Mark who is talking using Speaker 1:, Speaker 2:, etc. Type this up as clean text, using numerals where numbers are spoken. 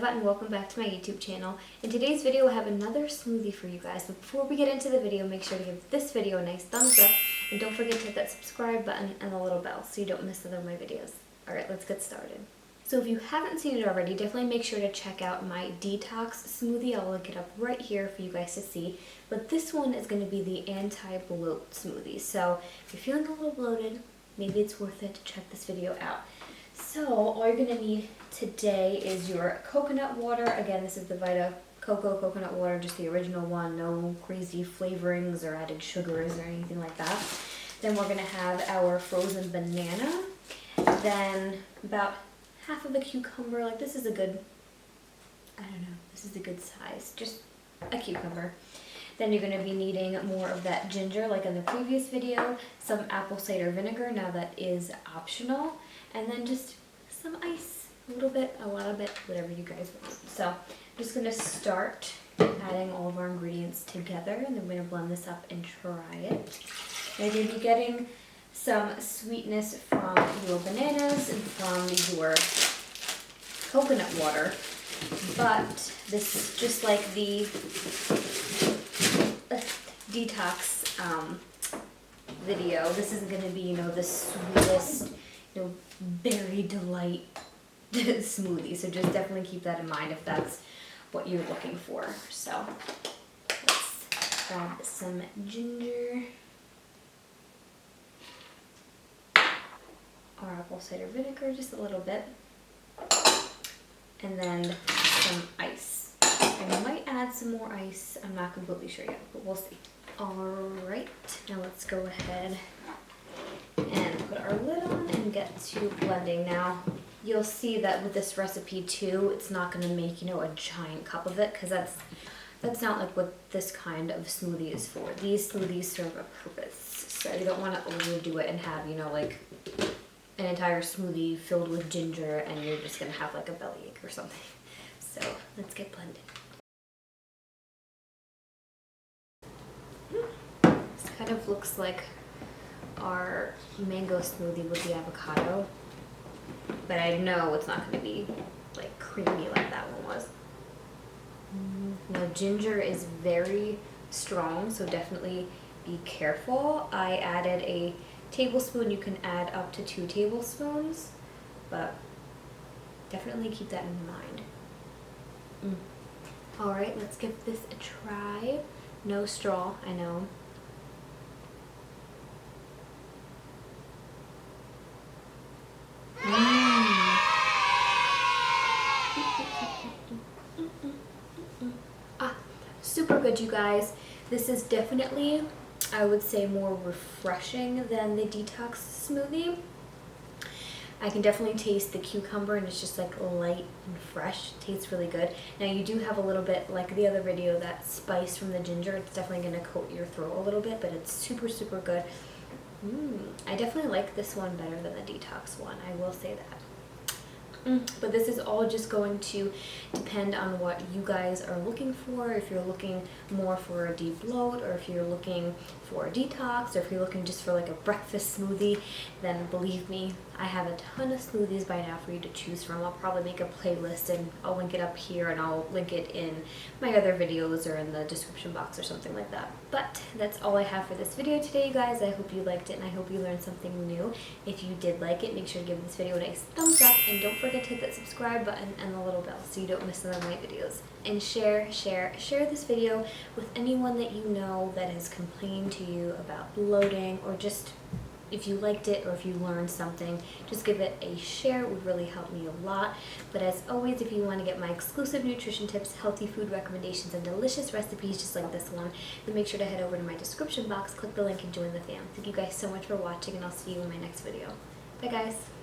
Speaker 1: Eva and welcome back to my YouTube channel. In today's video I have another smoothie for you guys, but before we get into the video, make sure to give this video a nice thumbs up and don't forget to hit that subscribe button and the little bell so you don't miss another of my videos. Alright, let's get started. So if you haven't seen it already, definitely make sure to check out my detox smoothie. I'll link it up right here for you guys to see. But this one is going to be the Anti-Bloat Smoothie. So if you're feeling a little bloated, maybe it's worth it to check this video out. So all you're going to need today is your coconut water. Again, this is the Vita Coco coconut water, just the original one. No crazy flavorings or added sugars or anything like that. Then we're going to have our frozen banana. Then about half of a cucumber. Like this is a good, I don't know, this is a good size. Just a cucumber. Then you're going to be needing more of that ginger like in the previous video. Some apple cider vinegar. Now that is optional. And then just some ice. A little bit, a lot of it, whatever you guys want. So I'm just going to start adding all of our ingredients together. And then we're going to blend this up and try it. Now you're going to be getting some sweetness from your bananas and from your coconut water. But this, just like the detox video, this isn't going to be, you know, the sweetest, you know, berry delight smoothie. So just definitely keep that in mind if that's what you're looking for. So let's grab some ginger. Or apple cider vinegar, just a little bit. And then some ice. I might add some more ice. I'm not completely sure yet, but we'll see. Alright, now let's go ahead and put our lid on and get to blending. Now, you'll see that with this recipe too, it's not going to make, you know, a giant cup of it, because that's not like what this kind of smoothie is for. These smoothies serve a purpose. So you don't want to overdo it and have, you know, like an entire smoothie filled with ginger and you're just going to have like a bellyache or something. So let's get blended. This kind of looks like our mango smoothie with the avocado, but I know it's not going to be like creamy like that one was. Now ginger is very strong, so definitely be careful. I added a tablespoon. You can add up to 2 tablespoons, but definitely keep that in mind. Alright, let's give this a try. No straw, I know. Super good, you guys. This is definitely, I would say, more refreshing than the detox smoothie. I can definitely taste the cucumber and it's just like light and fresh. It tastes really good. Now you do have a little bit, like the other video, that spice from the ginger. It's definitely going to coat your throat a little bit, but it's super, super good. I definitely like this one better than the detox one. I will say that. But this is all just going to depend on what you guys are looking for. If you're looking more for a debloat, or if you're looking for a detox, or if you're looking just for like a breakfast smoothie, then believe me, I have a ton of smoothies by now for you to choose from. I'll probably make a playlist and I'll link it up here and I'll link it in my other videos or in the description box or something like that. But that's all I have for this video today, you guys. I hope you liked it and I hope you learned something new. If you did like it, make sure to give this video a nice thumbs up and don't forget to hit that subscribe button and the little bell so you don't miss another of my videos. And share this video with anyone that you know that has complained to you about bloating, or just if you liked it or if you learned something, just give it a share. It would really help me a lot. But as always, if you want to get my exclusive nutrition tips, healthy food recommendations, and delicious recipes just like this one, then make sure to head over to my description box, click the link, and join the fam. Thank you guys so much for watching, and I'll see you in my next video. Bye guys!